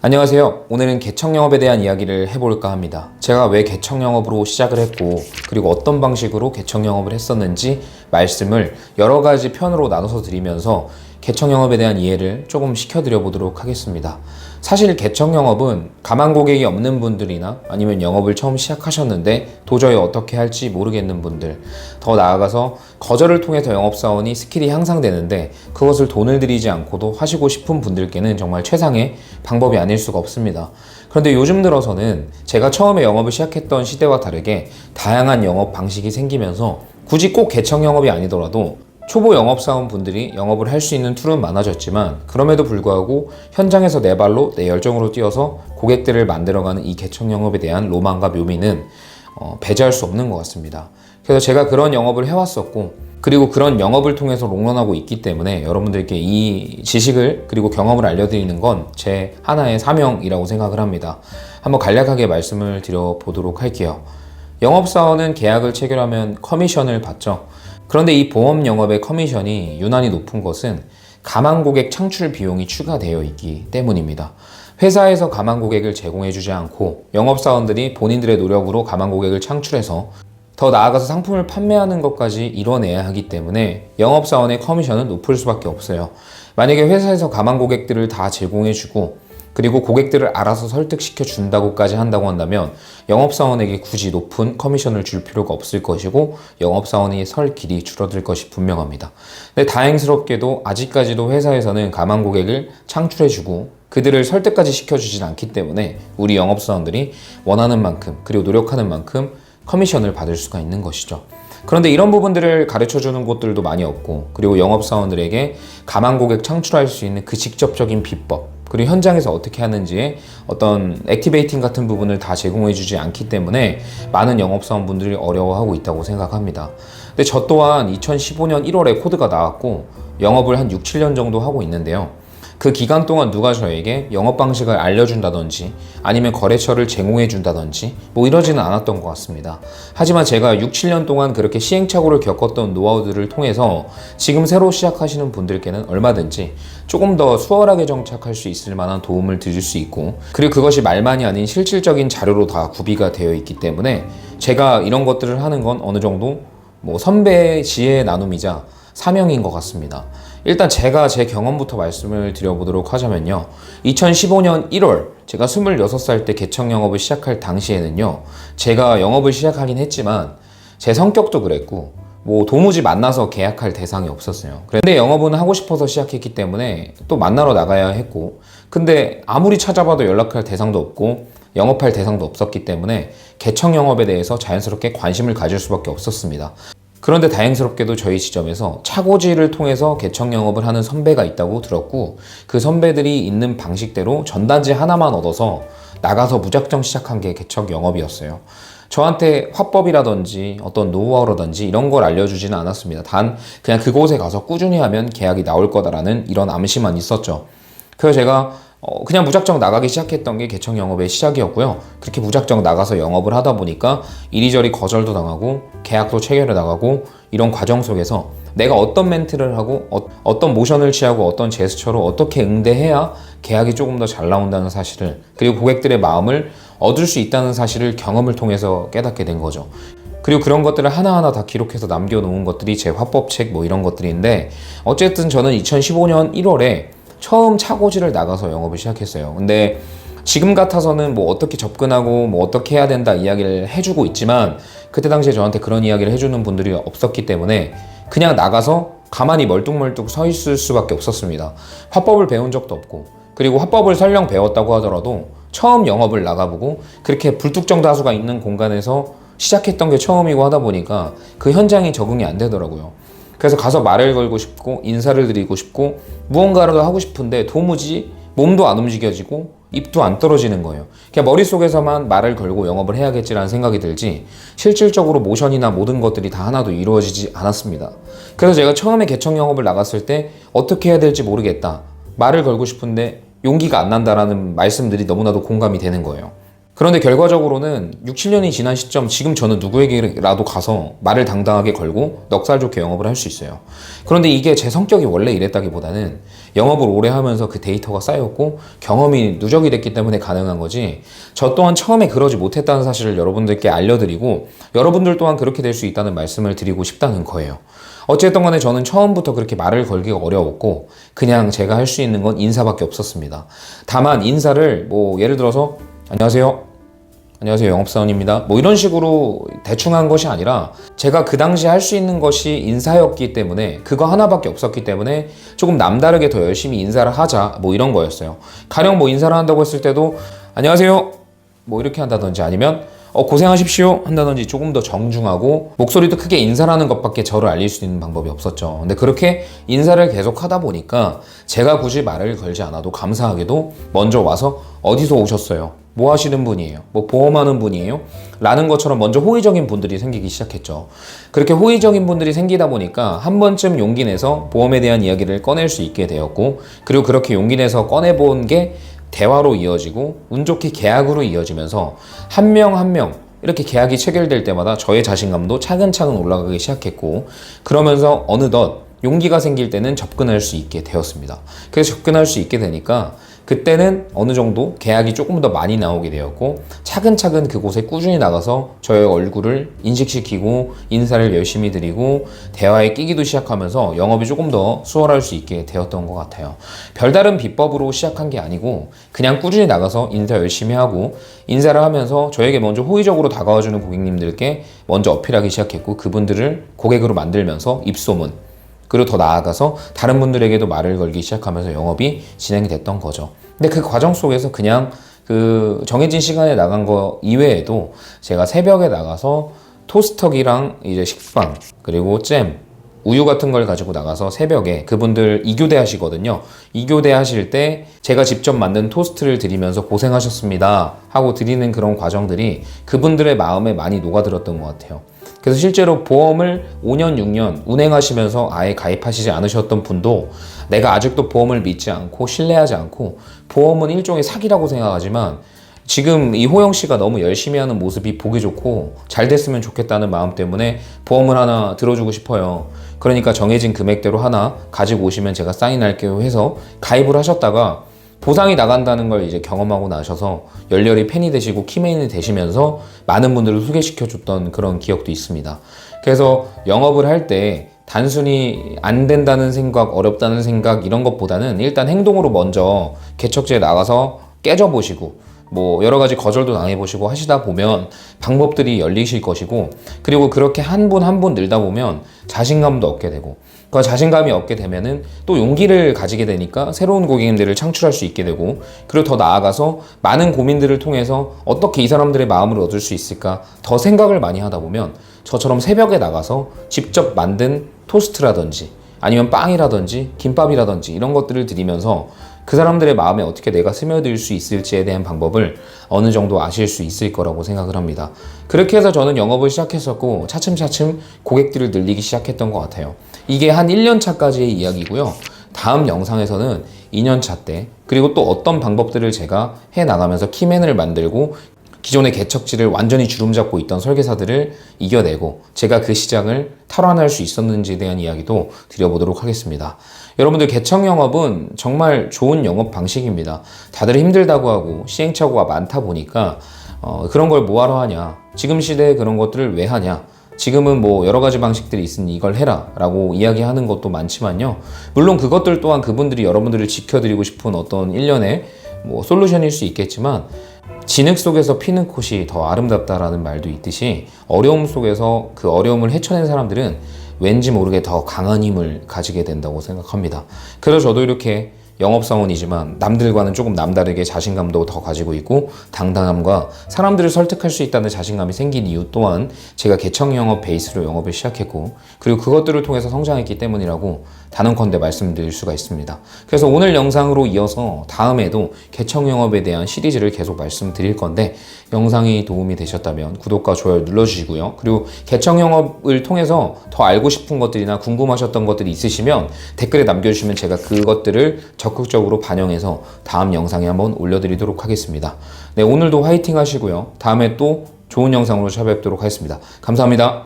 안녕하세요. 오늘은 개척 영업에 대한 이야기를 해볼까 합니다. 제가 왜 개척 영업으로 시작을 했고, 그리고 어떤 방식으로 개척 영업을 했었는지 말씀을 여러 가지 편으로 나눠서 드리면서 개척 영업에 대한 이해를 조금 시켜드려 보도록 하겠습니다. 사실 개척 영업은 가망 고객이 없는 분들이나 아니면 영업을 처음 시작하셨는데 도저히 어떻게 할지 모르겠는 분들, 더 나아가서 거절을 통해서 영업사원이 스킬이 향상되는데 그것을 돈을 들이지 않고도 하시고 싶은 분들께는 정말 최상의 방법이 아닐 수가 없습니다. 그런데 요즘 들어서는 제가 처음에 영업을 시작했던 시대와 다르게 다양한 영업 방식이 생기면서 굳이 꼭 개척 영업이 아니더라도 초보 영업사원 분들이 영업을 할 수 있는 툴은 많아졌지만, 그럼에도 불구하고 현장에서 내 발로 내 열정으로 뛰어서 고객들을 만들어가는 이 개척 영업에 대한 로망과 묘미는 배제할 수 없는 것 같습니다. 그래서 제가 그런 영업을 해왔었고, 그리고 그런 영업을 통해서 롱런하고 있기 때문에 여러분들께 이 지식을 그리고 경험을 알려드리는 건 제 하나의 사명이라고 생각을 합니다. 한번 간략하게 말씀을 드려보도록 할게요. 영업사원은 계약을 체결하면 커미션을 받죠. 그런데 이 보험 영업의 커미션이 유난히 높은 것은 가망 고객 창출 비용이 추가되어 있기 때문입니다. 회사에서 가망 고객을 제공해주지 않고 영업사원들이 본인들의 노력으로 가망 고객을 창출해서 더 나아가서 상품을 판매하는 것까지 이뤄내야 하기 때문에 영업사원의 커미션은 높을 수밖에 없어요. 만약에 회사에서 가망 고객들을 다 제공해주고 그리고 고객들을 알아서 설득시켜 준다고까지 한다고 한다면 영업사원에게 굳이 높은 커미션을 줄 필요가 없을 것이고 영업사원이 설 길이 줄어들 것이 분명합니다. 근데 다행스럽게도 아직까지도 회사에서는 가망 고객을 창출해주고 그들을 설득까지 시켜주진 않기 때문에 우리 영업사원들이 원하는 만큼 그리고 노력하는 만큼 커미션을 받을 수가 있는 것이죠. 그런데 이런 부분들을 가르쳐주는 곳들도 많이 없고, 그리고 영업사원들에게 가망 고객 창출할 수 있는 그 직접적인 비법, 그리고 현장에서 어떻게 하는지의 어떤 액티베이팅 같은 부분을 다 제공해주지 않기 때문에 많은 영업사원분들이 어려워하고 있다고 생각합니다. 근데 저 또한 2015년 1월에 코드가 나왔고 영업을 한 6, 7년 정도 하고 있는데요. 그 기간 동안 누가 저에게 영업 방식을 알려준다든지 아니면 거래처를 제공해 준다든지 뭐 이러지는 않았던 것 같습니다. 하지만 제가 6, 7년 동안 그렇게 시행착오를 겪었던 노하우들을 통해서 지금 새로 시작하시는 분들께는 얼마든지 조금 더 수월하게 정착할 수 있을 만한 도움을 드릴 수 있고, 그리고 그것이 말만이 아닌 실질적인 자료로 다 구비가 되어 있기 때문에 제가 이런 것들을 하는 건 어느 정도 선배의 지혜의 나눔이자 사명인 것 같습니다. 일단 제가 제 경험부터 말씀을 드려보도록 하자면요. 2015년 1월 제가 26살 때 개척 영업을 시작할 당시에는요. 제가 영업을 시작하긴 했지만 제 성격도 그랬고 도무지 만나서 계약할 대상이 없었어요. 근데 영업은 하고 싶어서 시작했기 때문에 또 만나러 나가야 했고, 근데 아무리 찾아봐도 연락할 대상도 없고 영업할 대상도 없었기 때문에 개척 영업에 대해서 자연스럽게 관심을 가질 수밖에 없었습니다. 그런데 다행스럽게도 저희 지점에서 차고지를 통해서 개척 영업을 하는 선배가 있다고 들었고, 그 선배들이 있는 방식대로 전단지 하나만 얻어서 나가서 무작정 시작한 게 개척 영업이었어요. 저한테 화법이라든지 어떤 노하우라든지 이런 걸 알려주지는 않았습니다. 단 그냥 그곳에 가서 꾸준히 하면 계약이 나올 거다라는 이런 암시만 있었죠. 그래서 제가 그냥 무작정 나가기 시작했던 게 개척 영업의 시작이었고요. 그렇게 무작정 나가서 영업을 하다 보니까 이리저리 거절도 당하고 계약도 체결해 나가고, 이런 과정 속에서 내가 어떤 멘트를 하고 어떤 모션을 취하고 어떤 제스처로 어떻게 응대해야 계약이 조금 더 잘 나온다는 사실을, 그리고 고객들의 마음을 얻을 수 있다는 사실을 경험을 통해서 깨닫게 된 거죠. 그리고 그런 것들을 하나하나 다 기록해서 남겨놓은 것들이 제 화법책 이런 것들인데, 어쨌든 저는 2015년 1월에 처음 차고지를 나가서 영업을 시작했어요. 근데 지금 같아서는 어떻게 접근하고 어떻게 해야 된다 이야기를 해주고 있지만, 그때 당시에 저한테 그런 이야기를 해주는 분들이 없었기 때문에 그냥 나가서 가만히 멀뚱멀뚱 서 있을 수밖에 없었습니다. 화법을 배운 적도 없고, 그리고 화법을 설령 배웠다고 하더라도 처음 영업을 나가보고 그렇게 불특정다수가 있는 공간에서 시작했던 게 처음이고 하다 보니까 그 현장이 적응이 안 되더라고요. 그래서 가서 말을 걸고 싶고 인사를 드리고 싶고 무언가라도 하고 싶은데 도무지 몸도 안 움직여지고 입도 안 떨어지는 거예요. 그냥 머릿속에서만 말을 걸고 영업을 해야겠지라는 생각이 들지 실질적으로 모션이나 모든 것들이 다 하나도 이루어지지 않았습니다. 그래서 제가 처음에 개척 영업을 나갔을 때 어떻게 해야 될지 모르겠다, 말을 걸고 싶은데 용기가 안 난다라는 말씀들이 너무나도 공감이 되는 거예요. 그런데 결과적으로는 6, 7년이 지난 시점 지금 저는 누구에게라도 가서 말을 당당하게 걸고 넉살 좋게 영업을 할 수 있어요. 그런데 이게 제 성격이 원래 이랬다기보다는 영업을 오래 하면서 그 데이터가 쌓였고 경험이 누적이 됐기 때문에 가능한 거지, 저 또한 처음에 그러지 못했다는 사실을 여러분들께 알려드리고 여러분들 또한 그렇게 될 수 있다는 말씀을 드리고 싶다는 거예요. 어쨌든 간에 저는 처음부터 그렇게 말을 걸기가 어려웠고 그냥 제가 할 수 있는 건 인사밖에 없었습니다. 다만 인사를 뭐 예를 들어서 안녕하세요. 안녕하세요. 영업사원입니다. 뭐 이런 식으로 대충 한 것이 아니라 제가 그 당시 할 수 있는 것이 인사였기 때문에, 그거 하나밖에 없었기 때문에 조금 남다르게 더 열심히 인사를 하자, 뭐 이런 거였어요. 가령 뭐 인사를 한다고 했을 때도 안녕하세요. 뭐 이렇게 한다든지 아니면 고생하십시오 한다든지 조금 더 정중하고 목소리도 크게 인사를 하는 것밖에 저를 알릴 수 있는 방법이 없었죠. 근데 그렇게 인사를 계속 하다 보니까 제가 굳이 말을 걸지 않아도 감사하게도 먼저 와서 어디서 오셨어요? 뭐 하시는 분이에요? 뭐 보험하는 분이에요? 라는 것처럼 먼저 호의적인 분들이 생기기 시작했죠. 그렇게 호의적인 분들이 생기다 보니까 한 번쯤 용기 내서 보험에 대한 이야기를 꺼낼 수 있게 되었고, 그리고 그렇게 용기 내서 꺼내본 게 대화로 이어지고 운 좋게 계약으로 이어지면서 한 명 한 명 이렇게 계약이 체결될 때마다 저의 자신감도 차근차근 올라가기 시작했고, 그러면서 어느덧 용기가 생길 때는 접근할 수 있게 되었습니다. 그래서 접근할 수 있게 되니까 그때는 어느 정도 계약이 조금 더 많이 나오게 되었고, 차근차근 그곳에 꾸준히 나가서 저의 얼굴을 인식시키고 인사를 열심히 드리고 대화에 끼기도 시작하면서 영업이 조금 더 수월할 수 있게 되었던 것 같아요. 별다른 비법으로 시작한 게 아니고 그냥 꾸준히 나가서 인사 열심히 하고 인사를 하면서 저에게 먼저 호의적으로 다가와주는 고객님들께 먼저 어필하기 시작했고, 그분들을 고객으로 만들면서 입소문, 그리고 더 나아가서 다른 분들에게도 말을 걸기 시작하면서 영업이 진행이 됐던 거죠. 근데 그 과정 속에서 그냥 그 정해진 시간에 나간 거 이외에도 제가 새벽에 나가서 토스터기랑 이제 식빵 그리고 잼, 우유 같은 걸 가지고 나가서 새벽에 그분들 2교대 하시거든요. 2교대 하실 때 제가 직접 만든 토스트를 드리면서 고생하셨습니다 하고 드리는 그런 과정들이 그분들의 마음에 많이 녹아들었던 것 같아요. 그래서 실제로 보험을 5년, 6년 운행하시면서 아예 가입하시지 않으셨던 분도 내가 아직도 보험을 믿지 않고 신뢰하지 않고 보험은 일종의 사기라고 생각하지만 지금 이 호영 씨가 너무 열심히 하는 모습이 보기 좋고 잘 됐으면 좋겠다는 마음 때문에 보험을 하나 들어주고 싶어요. 그러니까 정해진 금액대로 하나 가지고 오시면 제가 사인할게요 해서 가입을 하셨다가 보상이 나간다는 걸 이제 경험하고 나셔서 열렬히 팬이 되시고 키메인이 되시면서 많은 분들을 소개시켜줬던 그런 기억도 있습니다. 그래서 영업을 할 때 단순히 안 된다는 생각, 어렵다는 생각 이런 것보다는 일단 행동으로 먼저 개척지에 나가서 깨져보시고 뭐 여러 가지 거절도 당해보시고 하시다 보면 방법들이 열리실 것이고, 그리고 그렇게 한 분 한 분 늘다 보면 자신감도 얻게 되고, 그 자신감이 얻게 되면은 또 용기를 가지게 되니까 새로운 고객님들을 창출할 수 있게 되고, 그리고 더 나아가서 많은 고민들을 통해서 어떻게 이 사람들의 마음을 얻을 수 있을까 더 생각을 많이 하다 보면 저처럼 새벽에 나가서 직접 만든 토스트라든지 아니면 빵이라든지 김밥이라든지 이런 것들을 드리면서 그 사람들의 마음에 어떻게 내가 스며들 수 있을지에 대한 방법을 어느 정도 아실 수 있을 거라고 생각을 합니다. 그렇게 해서 저는 영업을 시작했었고 차츰차츰 고객들을 늘리기 시작했던 것 같아요. 이게 한 1년 차까지의 이야기고요. 다음 영상에서는 2년 차 때, 그리고 또 어떤 방법들을 제가 해나가면서 키맨을 만들고 기존의 개척지를 완전히 주름잡고 있던 설계사들을 이겨내고 제가 그 시장을 탈환할 수 있었는지에 대한 이야기도 드려보도록 하겠습니다. 여러분들 개척 영업은 정말 좋은 영업 방식입니다. 다들 힘들다고 하고 시행착오가 많다 보니까 그런 걸 뭐하러 하냐, 지금 시대에 그런 것들을 왜 하냐, 지금은 뭐 여러 가지 방식들이 있으니 이걸 해라 라고 이야기하는 것도 많지만요, 물론 그것들 또한 그분들이 여러분들을 지켜드리고 싶은 어떤 일련의 뭐 솔루션일 수 있겠지만 진흙 속에서 피는 꽃이 더 아름답다라는 말도 있듯이 어려움 속에서 그 어려움을 헤쳐낸 사람들은 왠지 모르게 더 강한 힘을 가지게 된다고 생각합니다. 그래서 저도 이렇게 영업사원이지만 남들과는 조금 남다르게 자신감도 더 가지고 있고 당당함과 사람들을 설득할 수 있다는 자신감이 생긴 이유 또한 제가 개척 영업 베이스로 영업을 시작했고, 그리고 그것들을 통해서 성장했기 때문이라고 단언컨대 말씀드릴 수가 있습니다. 그래서 오늘 영상으로 이어서 다음에도 개척 영업에 대한 시리즈를 계속 말씀드릴 건데, 영상이 도움이 되셨다면 구독과 좋아요 눌러주시고요. 그리고 개척 영업을 통해서 더 알고 싶은 것들이나 궁금하셨던 것들이 있으시면 댓글에 남겨주시면 제가 그것들을 적극적으로 반영해서 다음 영상에 한번 올려드리도록 하겠습니다. 네, 오늘도 화이팅 하시고요. 다음에 또 좋은 영상으로 찾아뵙도록 하겠습니다. 감사합니다.